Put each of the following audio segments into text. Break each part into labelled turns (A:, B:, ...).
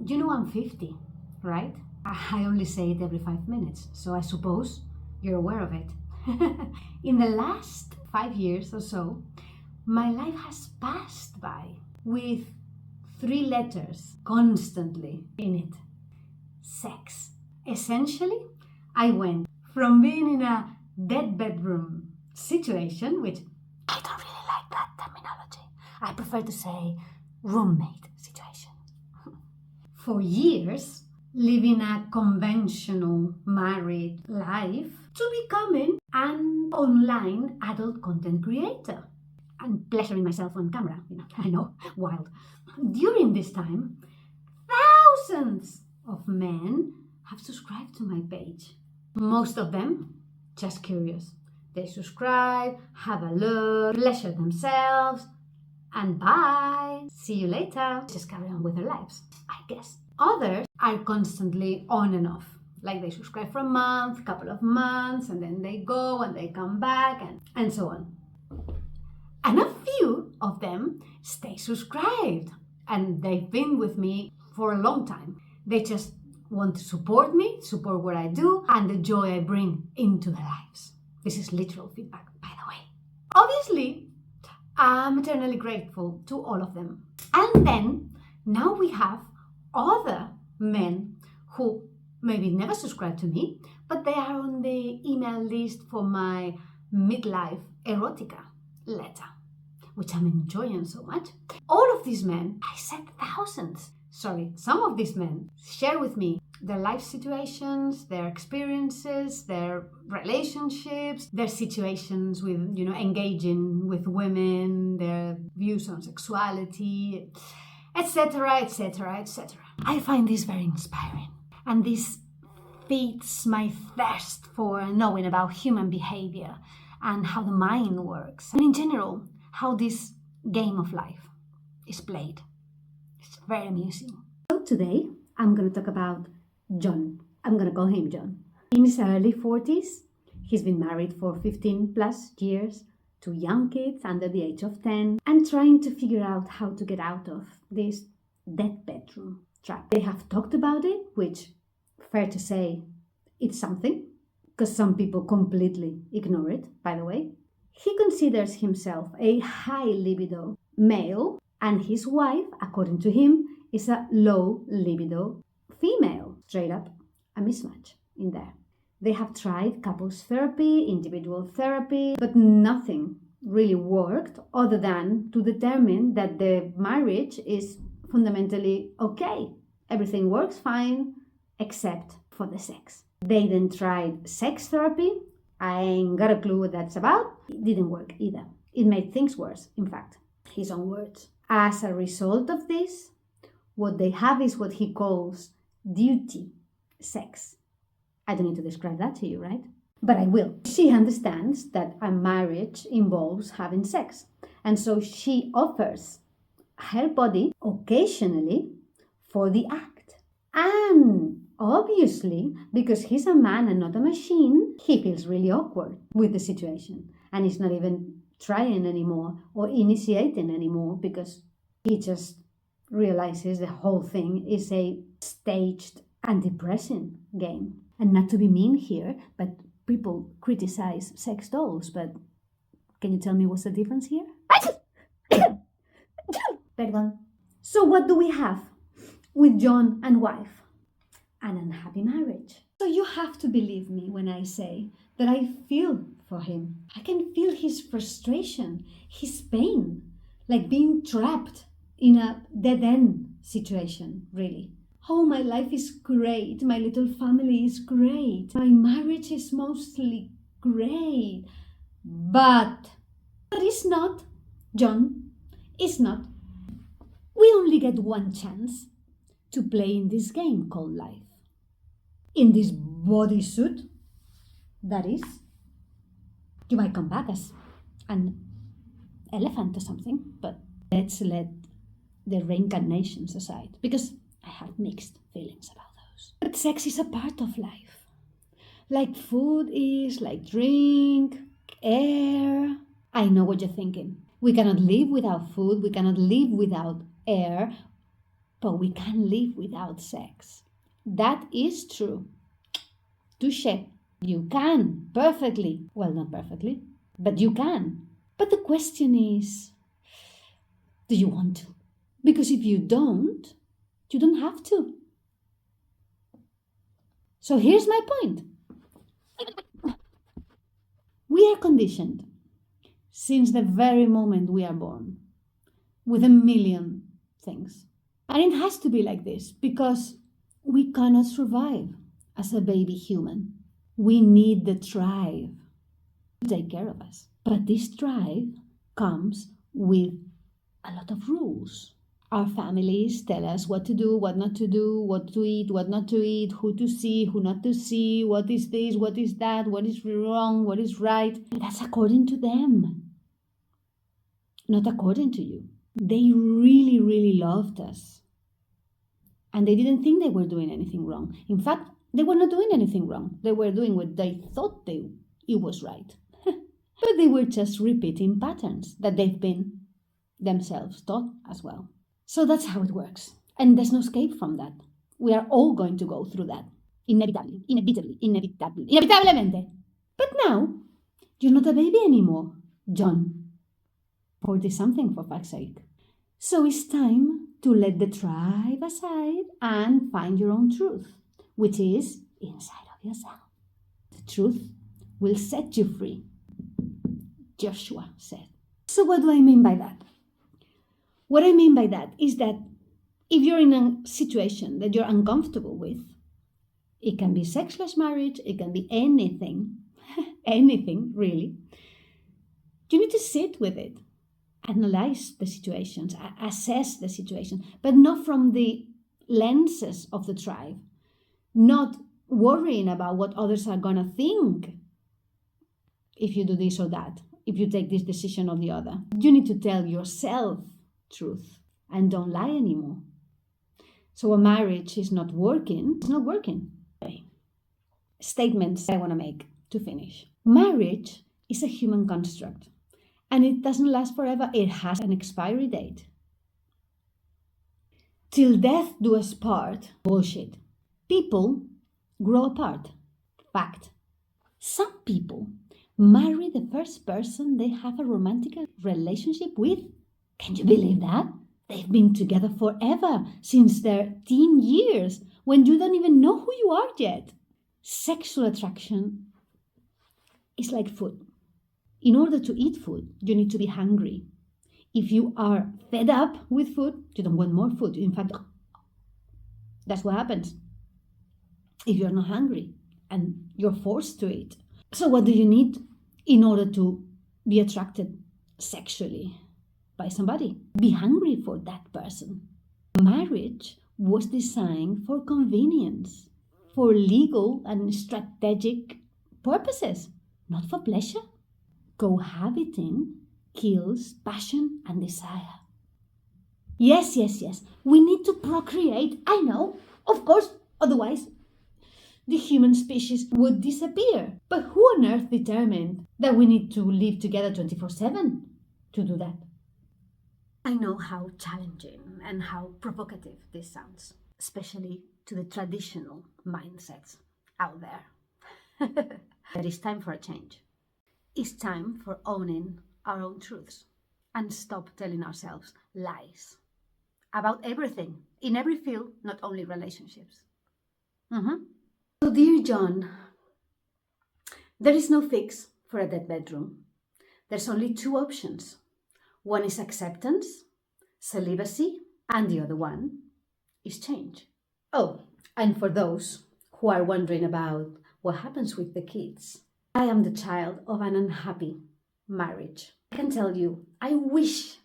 A: You know I'm 50, right? I only say it every 5 minutes, so I suppose you're aware of it. In the last 5 years or so, my life has passed by with 3 letters constantly in it. Sex. Essentially, I went from being in a dead bedroom situation, which I don't really like that terminology. I prefer to say roommate situation. For years, living a conventional married life to becoming an online adult content creator and pleasuring myself on camera. I know, wild. During this time, thousands of men have subscribed to my page. Most of them just curious. They subscribe, have a look, pleasure themselves, and bye. See you later. Just carry on with their lives, I guess. Others are constantly on and off. Like they subscribe for a month, couple of months, and then they go and they come back and so on. And a few of them stay subscribed and they've been with me for a long time. They just want to support me, support what I do, and the joy I bring into their lives. This is literal feedback, by the way. Obviously, I'm eternally grateful to all of them. And then, now we have other men who maybe never subscribe to me, but they are on the email list for my midlife erotica letter, which I'm enjoying so much. All of these men, I said thousands. Some of these men share with me their life situations, their experiences, their relationships, their situations with, engaging with women, their views on sexuality, etc., etc., etc. I find this very inspiring, and this feeds my thirst for knowing about human behavior and how the mind works, and in general, how this game of life is played. It's very amusing. So today, I'm going to talk about John. I'm going to call him John. In his early 40s, he's been married for 15 plus years, 2 young kids under the age of 10, and trying to figure out how to get out of this dead bedroom trap. They have talked about it, which, fair to say, it's something, because some people completely ignore it, by the way. He considers himself a high libido male, and his wife, according to him, is a low libido female. Straight up, a mismatch in there. They have tried couples therapy, individual therapy, but nothing really worked other than to determine that the marriage is fundamentally okay. Everything works fine, except for the sex. They then tried sex therapy. I ain't got a clue what that's about. It didn't work either. It made things worse, in fact. His own words. As a result of this, what they have is what he calls duty sex. I don't need to describe that to you, right? But I will. She understands that a marriage involves having sex. And so she offers her body occasionally for the act. And obviously, because he's a man and not a machine, he feels really awkward with the situation. And he's not even trying anymore or initiating anymore because he just realizes the whole thing is a staged and depressing game. And not to be mean here, but people criticize sex dolls, but can you tell me what's the difference here? Pardon. So what do we have with John and wife? An unhappy marriage. So you have to believe me when I say that I feel for him. I can feel his frustration, his pain, like being trapped in a dead-end situation, really. Oh, my life is great. My little family is great. My marriage is mostly great. But it's not, John. It's not. We only get one chance to play in this game called life. In this bodysuit, that is. You might come back as an elephant or something, but let's let the reincarnations aside, because I have mixed feelings about those. But sex is a part of life. Like food is, like drink, air. I know what you're thinking. We cannot live without food, we cannot live without air. but we can't live without sex. That is true. Touché. You can perfectly. Well, not perfectly, but you can. But the question is, do you want to? Because if you don't have to. So here's my point. We are conditioned since the very moment we are born with a million things. And it has to be like this because we cannot survive as a baby human. We need the tribe to take care of us. But this tribe comes with a lot of rules. Our families tell us what to do, what not to do, what to eat, what not to eat, who to see, who not to see, what is this, what is that, what is wrong, what is right. That's according to them, not according to you. They really, really loved us. And they didn't think they were doing anything wrong. In fact, they were not doing anything wrong. They were doing what they thought it was right. But they were just repeating patterns that they've been themselves taught as well. So that's how it works. And there's no escape from that. We are all going to go through that. Inevitablemente. But now, you're not a baby anymore, John. 40-something, for fuck's sake. So it's time to let the tribe aside and find your own truth, which is inside of yourself. The truth will set you free, Joshua said. So what do I mean by that? What I mean by that is that if you're in a situation that you're uncomfortable with, it can be sexless marriage, it can be anything, anything really. You need to sit with it, analyze the situations, assess the situation, but not from the lenses of the tribe, not worrying about what others are going to think if you do this or that, if you take this decision or the other. You need to tell yourself truth and don't lie anymore. So a marriage is not working. It's not working. Okay. Statements I want to make to finish. Marriage is a human construct and it doesn't last forever. It has an expiry date. Till death do us part. Bullshit. People grow apart. Fact. Some people marry the first person they have a romantic relationship with. Can you believe that? They've been together forever, since their teen years, when you don't even know who you are yet. Sexual attraction is like food. In order to eat food, you need to be hungry. If you are fed up with food, you don't want more food. In fact, that's what happens if you're not hungry and you're forced to eat. So what do you need in order to be attracted sexually by somebody? Be hungry for that person. Marriage was designed for convenience, for legal and strategic purposes, not for pleasure. Cohabiting kills passion and desire. Yes. We need to procreate. I know, of course, otherwise the human species would disappear. But who on earth determined that we need to live together 24/7 to do that? I know how challenging and how provocative this sounds, especially to the traditional mindsets out there. But it's time for a change. It's time for owning our own truths and stop telling ourselves lies about everything, in every field, not only relationships. So, dear John, there is no fix for a dead bedroom. There's only two options. One is acceptance, celibacy, and the other one is change. Oh, and for those who are wondering about what happens with the kids, I am the child of an unhappy marriage. I can tell you, I wish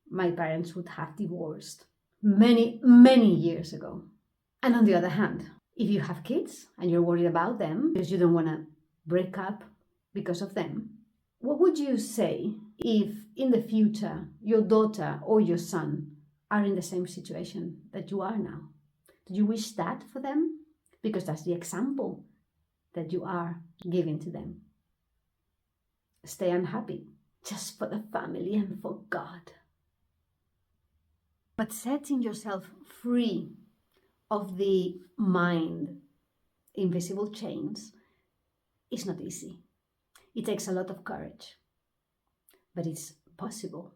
A: my parents would have divorced many, many years ago. And on the other hand, if you have kids and you're worried about them because you don't want to break up because of them, what would you say if in the future your daughter or your son are in the same situation that you are now? Do you wish that for them? Because that's the example that you are giving to them. Stay unhappy just for the family and for God. But setting yourself free of the mind invisible chains is not easy. It takes a lot of courage, but it's possible.